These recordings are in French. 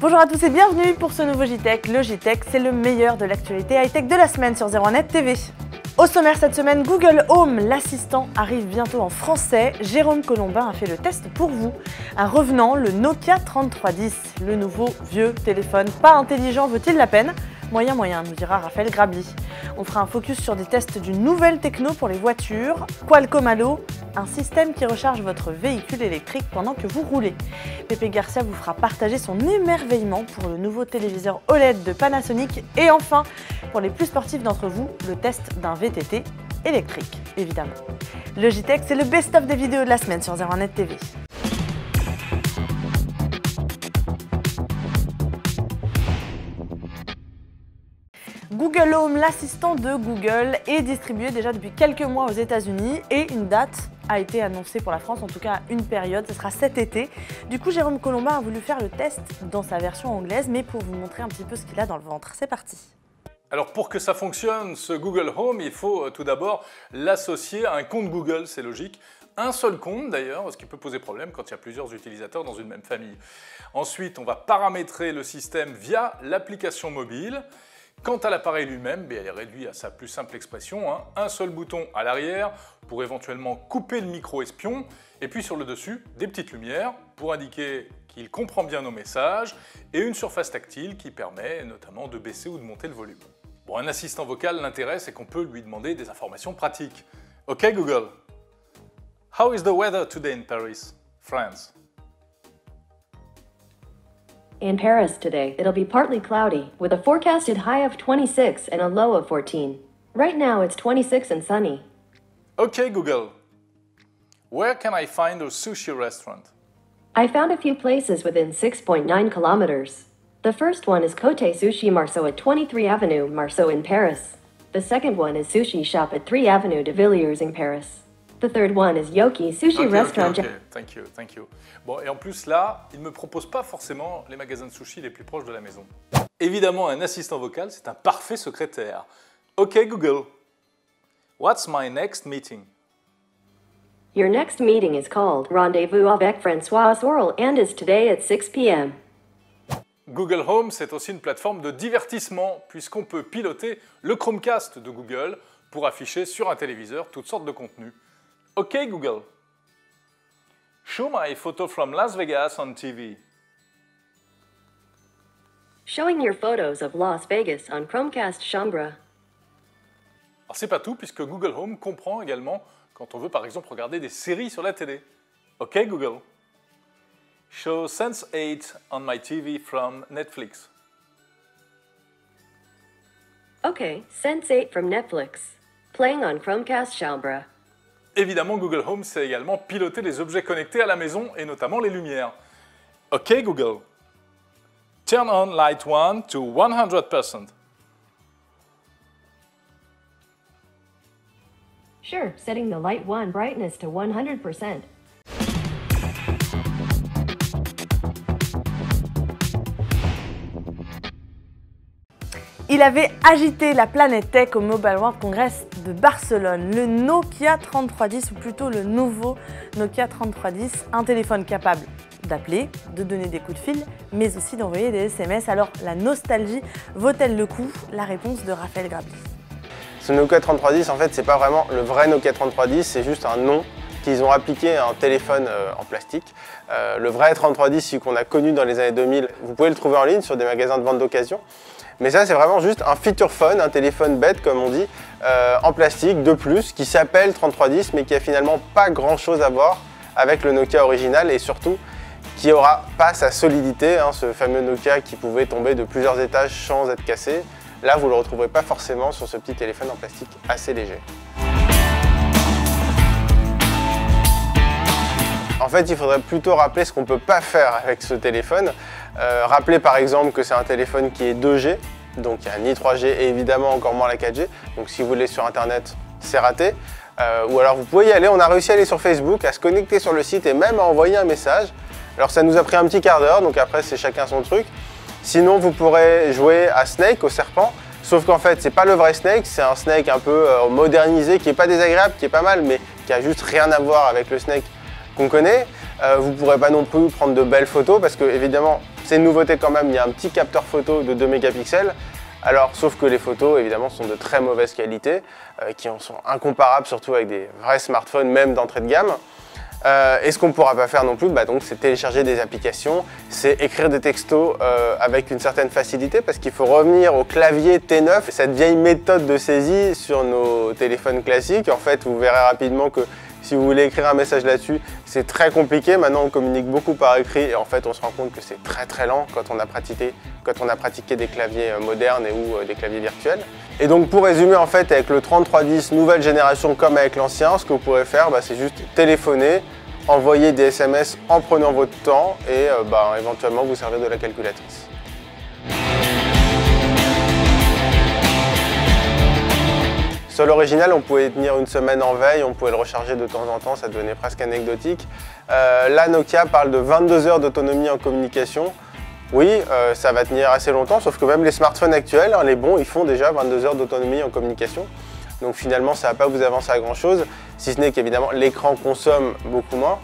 Bonjour à tous et bienvenue pour ce nouveau JTech. Le JTech, c'est le meilleur de l'actualité high-tech de la semaine sur 01net TV. Au sommaire cette semaine, Google Home, l'assistant, arrive bientôt en français. Jérôme Colombin a fait le test pour vous. Un revenant, le Nokia 3310, le nouveau vieux téléphone pas intelligent vaut-il la peine ? Moyen, nous dira Raphaël Grabli. On fera un focus sur des tests d'une nouvelle techno pour les voitures, Qualcomm Halo, un système qui recharge votre véhicule électrique pendant que vous roulez. Pépé Garcia vous fera partager son émerveillement pour le nouveau téléviseur OLED de Panasonic. Et enfin, pour les plus sportifs d'entre vous, le test d'un VTT électrique, évidemment. Le JTech, c'est le best-of des vidéos de la semaine sur 01net TV. Google Home, l'assistant de Google, est distribué déjà depuis quelques mois aux États-Unis et une date a été annoncée pour la France, en tout cas une période, ce sera cet été. Du coup, Jérôme Colombin a voulu faire le test dans sa version anglaise, mais pour vous montrer un petit peu ce qu'il a dans le ventre. C'est parti. Alors pour que ça fonctionne, ce Google Home, il faut tout d'abord l'associer à un compte Google, c'est logique. Un seul compte d'ailleurs, ce qui peut poser problème quand il y a plusieurs utilisateurs dans une même famille. Ensuite, on va paramétrer le système via l'application mobile. Quant à l'appareil lui-même, elle est réduite à sa plus simple expression, un seul bouton à l'arrière pour éventuellement couper le micro espion, et puis sur le dessus, des petites lumières pour indiquer qu'il comprend bien nos messages, et une surface tactile qui permet notamment de baisser ou de monter le volume. Bon, un assistant vocal, l'intérêt c'est qu'on peut lui demander des informations pratiques. Ok Google, how is the weather today in Paris, France? In Paris today, it'll be partly cloudy, with a forecasted high of 26 and a low of 14. Right now it's 26 and sunny. Okay Google, where can I find a sushi restaurant? I found a few places within 6.9 kilometers. The first one is Côté Sushi Marceau at 23 Avenue Marceau in Paris. The second one is Sushi Shop at 3 Avenue de Villiers in Paris. The third one is Yoki Sushi Restaurant. Okay. Thank you. Bon, et en plus là, il ne me propose pas forcément les magasins de sushi les plus proches de la maison. Évidemment, un assistant vocal, c'est un parfait secrétaire. Ok Google, what's my next meeting? Your next meeting is called Rendez-vous avec François Sorel and is today at 6 p.m. Google Home, c'est aussi une plateforme de divertissement puisqu'on peut piloter le Chromecast de Google pour afficher sur un téléviseur toutes sortes de contenus. Ok Google, show my photo from Las Vegas on TV. Showing your photos of Las Vegas on Chromecast Chambra. Alors c'est pas tout puisque Google Home comprend également quand on veut par exemple regarder des séries sur la télé. Ok Google, show Sense8 on my TV from Netflix. Okay, Sense8 from Netflix. Playing on Chromecast Chambra. Évidemment, Google Home sait également piloter les objets connectés à la maison et notamment les lumières. Ok Google, turn on light 1 to 100%. Sure, setting the light 1 brightness to 100%. Il avait agité la planète tech au Mobile World Congress de Barcelone. Le Nokia 3310, ou plutôt le nouveau Nokia 3310, un téléphone capable d'appeler, de donner des coups de fil, mais aussi d'envoyer des SMS. Alors la nostalgie vaut-elle le coup? La réponse de Raphaël Grabli. Ce Nokia 3310, en fait, c'est pas vraiment le vrai Nokia 3310, c'est juste un nom qu'ils ont appliqué à un téléphone en plastique. Le vrai 3310, celui qu'on a connu dans les années 2000, vous pouvez le trouver en ligne sur des magasins de vente d'occasion. Mais ça, c'est vraiment juste un feature phone, un téléphone bête, comme on dit, en plastique de plus, qui s'appelle 3310, mais qui a finalement pas grand-chose à voir avec le Nokia original et surtout qui n'aura pas sa solidité, ce fameux Nokia qui pouvait tomber de plusieurs étages sans être cassé. Là, vous ne le retrouverez pas forcément sur ce petit téléphone en plastique assez léger. En fait, il faudrait plutôt rappeler ce qu'on ne peut pas faire avec ce téléphone. Rappeler par exemple que c'est un téléphone qui est 2G, donc il n'y a ni 3G et évidemment encore moins la 4G. Donc si vous voulez sur internet, c'est raté. Ou alors vous pouvez y aller, on a réussi à aller sur Facebook, à se connecter sur le site et même à envoyer un message. Alors ça nous a pris un petit quart d'heure, donc après c'est chacun son truc. Sinon vous pourrez jouer à Snake, au serpent, sauf qu'en fait c'est pas le vrai Snake, c'est un Snake un peu modernisé, qui est pas désagréable, qui est pas mal, mais qui a juste rien à voir avec le Snake qu'on connaît. Vous ne pourrez pas non plus prendre de belles photos parce que évidemment C'est une nouveauté quand même, il y a un petit capteur photo de 2 mégapixels. Alors, sauf que les photos, évidemment, sont de très mauvaise qualité, qui en sont incomparables, surtout avec des vrais smartphones, même d'entrée de gamme. Et ce qu'on ne pourra pas faire non plus, c'est télécharger des applications, c'est écrire des textos avec une certaine facilité, parce qu'il faut revenir au clavier T9, cette vieille méthode de saisie sur nos téléphones classiques. En fait, vous verrez rapidement que si vous voulez écrire un message là-dessus, c'est très compliqué. Maintenant, on communique beaucoup par écrit et en fait, on se rend compte que c'est très lent quand on a pratiqué des claviers modernes ou des claviers virtuels. Et donc, pour résumer, en fait, avec le 3310 nouvelle génération comme avec l'ancien, ce que vous pourrez faire, c'est juste téléphoner, envoyer des SMS en prenant votre temps et éventuellement vous servir de la calculatrice. Sur l'original, on pouvait tenir une semaine en veille, on pouvait le recharger de temps en temps, ça devenait presque anecdotique. Là, Nokia parle de 22 heures d'autonomie en communication. Oui, ça va tenir assez longtemps, sauf que même les smartphones actuels, les bons, ils font déjà 22 heures d'autonomie en communication. Donc finalement, ça ne va pas vous avancer à grand chose, si ce n'est qu'évidemment, l'écran consomme beaucoup moins.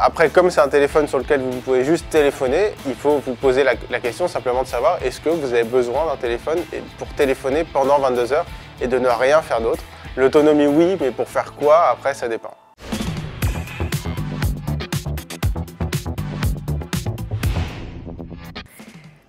Après, comme c'est un téléphone sur lequel vous pouvez juste téléphoner, il faut vous poser la question simplement de savoir est-ce que vous avez besoin d'un téléphone pour téléphoner pendant 22 heures et de ne rien faire d'autre. L'autonomie, oui, mais pour faire quoi, après, ça dépend.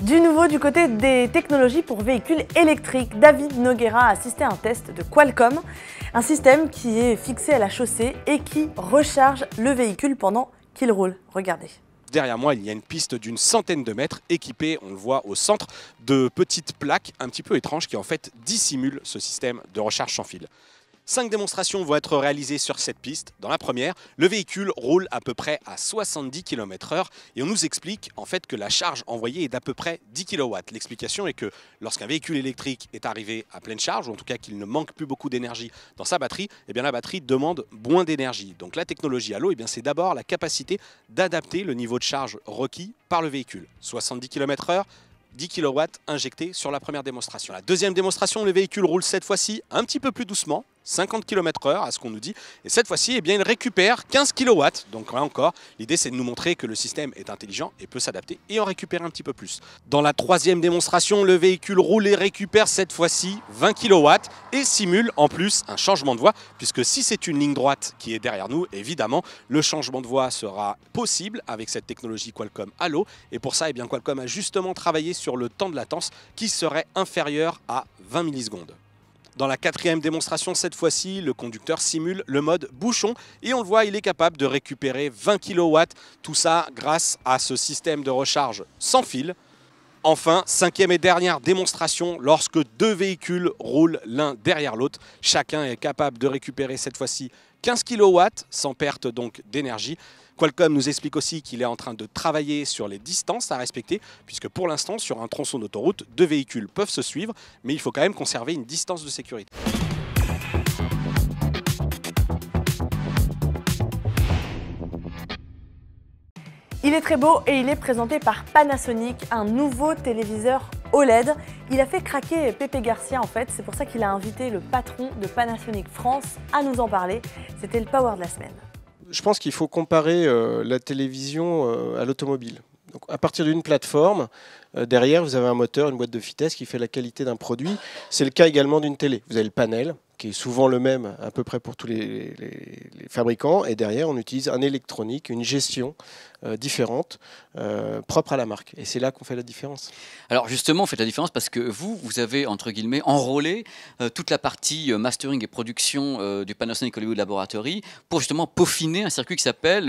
Du nouveau du côté des technologies pour véhicules électriques, David Noguera a assisté à un test de Qualcomm, un système qui est fixé à la chaussée et qui recharge le véhicule pendant qu'il roule. Regardez. Derrière moi, il y a une piste d'une centaine de mètres équipée, on le voit au centre, de petites plaques un petit peu étranges qui en fait dissimulent ce système de recharge sans fil. 5 démonstrations vont être réalisées sur cette piste. Dans la première, le véhicule roule à peu près à 70 km/h et on nous explique en fait que la charge envoyée est d'à peu près 10 kW. L'explication est que lorsqu'un véhicule électrique est arrivé à pleine charge, ou en tout cas qu'il ne manque plus beaucoup d'énergie dans sa batterie, eh bien la batterie demande moins d'énergie. Donc la technologie Halo, c'est d'abord la capacité d'adapter le niveau de charge requis par le véhicule. 70 km/h, 10 kW injectés sur la première démonstration. La deuxième démonstration, le véhicule roule cette fois-ci un petit peu plus doucement, 50 km/h à ce qu'on nous dit. Et cette fois-ci, il récupère 15 kW. Donc là encore, l'idée c'est de nous montrer que le système est intelligent et peut s'adapter et en récupérer un petit peu plus. Dans la troisième démonstration, le véhicule roule et récupère cette fois-ci 20 kW et simule en plus un changement de voie, puisque si c'est une ligne droite qui est derrière nous, évidemment, le changement de voie sera possible avec cette technologie Qualcomm Halo. Et pour ça, Qualcomm a justement travaillé sur le temps de latence qui serait inférieur à 20 millisecondes. Dans la quatrième démonstration, cette fois-ci, le conducteur simule le mode bouchon et on le voit, il est capable de récupérer 20 kW, tout ça grâce à ce système de recharge sans fil. Enfin, cinquième et dernière démonstration, lorsque deux véhicules roulent l'un derrière l'autre, chacun est capable de récupérer cette fois-ci 15 kW sans perte donc d'énergie. Qualcomm nous explique aussi qu'il est en train de travailler sur les distances à respecter, puisque pour l'instant, sur un tronçon d'autoroute, deux véhicules peuvent se suivre, mais il faut quand même conserver une distance de sécurité. Il est très beau et il est présenté par Panasonic, un nouveau téléviseur OLED. Il a fait craquer Pepe Garcia en fait, c'est pour ça qu'il a invité le patron de Panasonic France à nous en parler. C'était le Power de la semaine. Je pense qu'il faut comparer la télévision à l'automobile. Donc, à partir d'une plateforme, derrière, vous avez un moteur, une boîte de vitesse qui fait la qualité d'un produit. C'est le cas également d'une télé. Vous avez le panel, qui est souvent le même à peu près pour tous les fabricants. Et derrière, on utilise un électronique, une gestion différente, propre à la marque. Et c'est là qu'on fait la différence. Alors justement, on fait la différence parce que vous avez, entre guillemets, enrôlé toute la partie mastering et production du Panasonic Hollywood Laboratory pour justement peaufiner un circuit qui s'appelle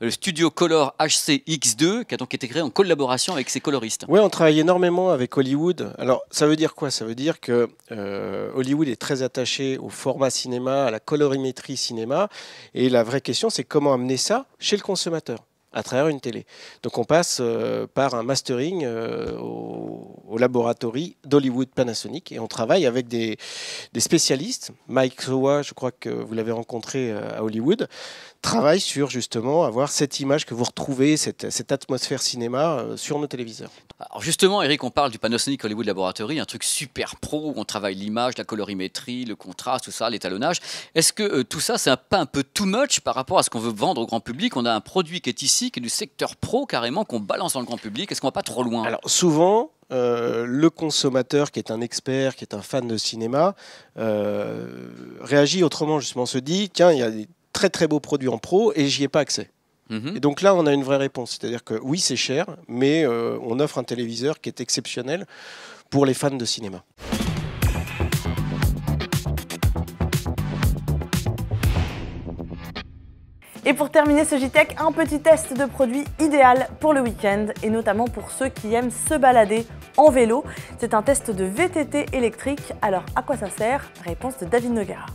le Studio Color HC-X2, qui a donc été créé en collaboration avec ses coloristes. Oui, on travaille énormément avec Hollywood. Alors, ça veut dire quoi? Ça veut dire que Hollywood est très attaché au format cinéma, à la colorimétrie cinéma. Et la vraie question, c'est comment amener ça chez le consommateur à travers une télé. Donc on passe par un mastering au laboratoire d'Hollywood Panasonic et on travaille avec des spécialistes. Mike Sowa, je crois que vous l'avez rencontré à Hollywood, travaille sur justement avoir cette image que vous retrouvez, cette atmosphère cinéma sur nos téléviseurs. Alors justement, Eric, on parle du Panasonic Hollywood Laboratory, un truc super pro où on travaille l'image, la colorimétrie, le contraste, tout ça, l'étalonnage. Est-ce que tout ça, c'est pas un peu too much par rapport à ce qu'on veut vendre au grand public? On a un produit qui est ici, classique et du secteur pro carrément qu'on balance dans le grand public? Est-ce qu'on va pas trop loin? Alors souvent, le consommateur qui est un expert, qui est un fan de cinéma, réagit autrement, justement, se dit, tiens, il y a des très très beaux produits en pro et j'y ai pas accès. Et donc là, on a une vraie réponse. C'est-à-dire que oui, c'est cher, mais on offre un téléviseur qui est exceptionnel pour les fans de cinéma. Et pour terminer ce JTech, un petit test de produit idéal pour le week-end et notamment pour ceux qui aiment se balader en vélo. C'est un test de VTT électrique. Alors à quoi ça sert? Réponse de David Noguera.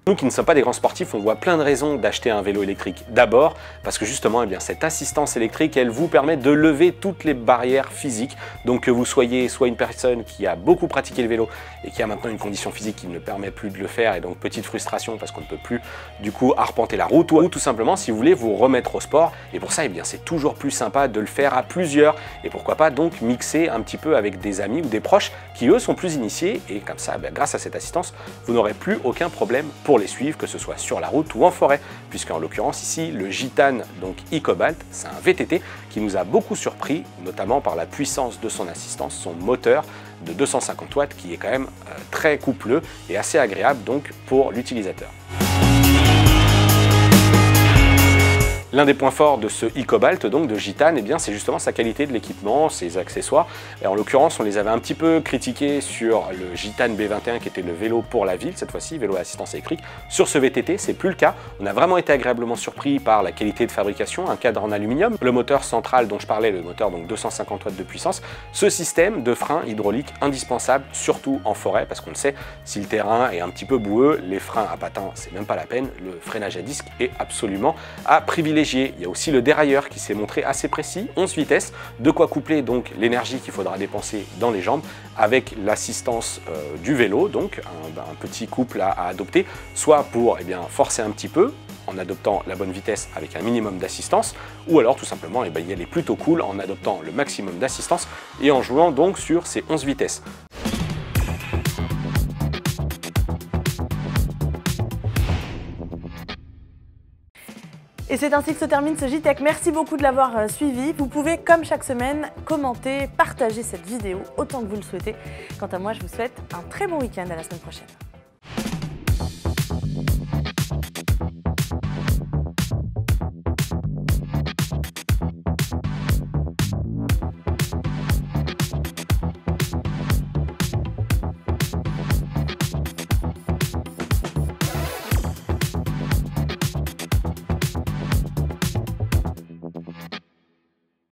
Nous qui ne sommes pas des grands sportifs, on voit plein de raisons d'acheter un vélo électrique. D'abord, parce que justement, cette assistance électrique, elle vous permet de lever toutes les barrières physiques. Donc que vous soyez soit une personne qui a beaucoup pratiqué le vélo et qui a maintenant une condition physique qui ne permet plus de le faire et donc petite frustration parce qu'on ne peut plus du coup arpenter la route, ou tout simplement si vous voulez vous remettre au sport. Et pour ça, c'est toujours plus sympa de le faire à plusieurs et pourquoi pas donc mixer un petit peu avec des amis ou des proches qui eux sont plus initiés et comme ça, grâce à cette assistance, vous n'aurez plus aucun problème pour les suivre, que ce soit sur la route ou en forêt, puisqu'en l'occurrence ici, le Gitane, donc e-Cobalt, c'est un VTT qui nous a beaucoup surpris, notamment par la puissance de son assistance, son moteur de 250 watts qui est quand même très coupleux et assez agréable donc pour l'utilisateur. L'un des points forts de ce e-Cobalt, donc de Gitane, c'est justement sa qualité de l'équipement, ses accessoires. Et en l'occurrence, on les avait un petit peu critiqués sur le Gitane B21 qui était le vélo pour la ville, cette fois-ci, vélo à assistance électrique. Sur ce VTT, c'est plus le cas. On a vraiment été agréablement surpris par la qualité de fabrication, un cadre en aluminium, le moteur central dont je parlais, le moteur donc 250 watts de puissance, ce système de frein hydraulique indispensable, surtout en forêt, parce qu'on le sait, si le terrain est un petit peu boueux, les freins à patins, c'est même pas la peine, le freinage à disque est absolument à privilégier. Il y a aussi le dérailleur qui s'est montré assez précis, 11 vitesses, de quoi coupler donc l'énergie qu'il faudra dépenser dans les jambes avec l'assistance du vélo, donc un petit couple à adopter, soit pour forcer un petit peu en adoptant la bonne vitesse avec un minimum d'assistance, ou alors tout simplement y aller plutôt cool en adoptant le maximum d'assistance et en jouant donc sur ces 11 vitesses. Et c'est ainsi que se termine ce JTech. Merci beaucoup de l'avoir suivi. Vous pouvez, comme chaque semaine, commenter, partager cette vidéo autant que vous le souhaitez. Quant à moi, je vous souhaite un très bon week-end. À la semaine prochaine.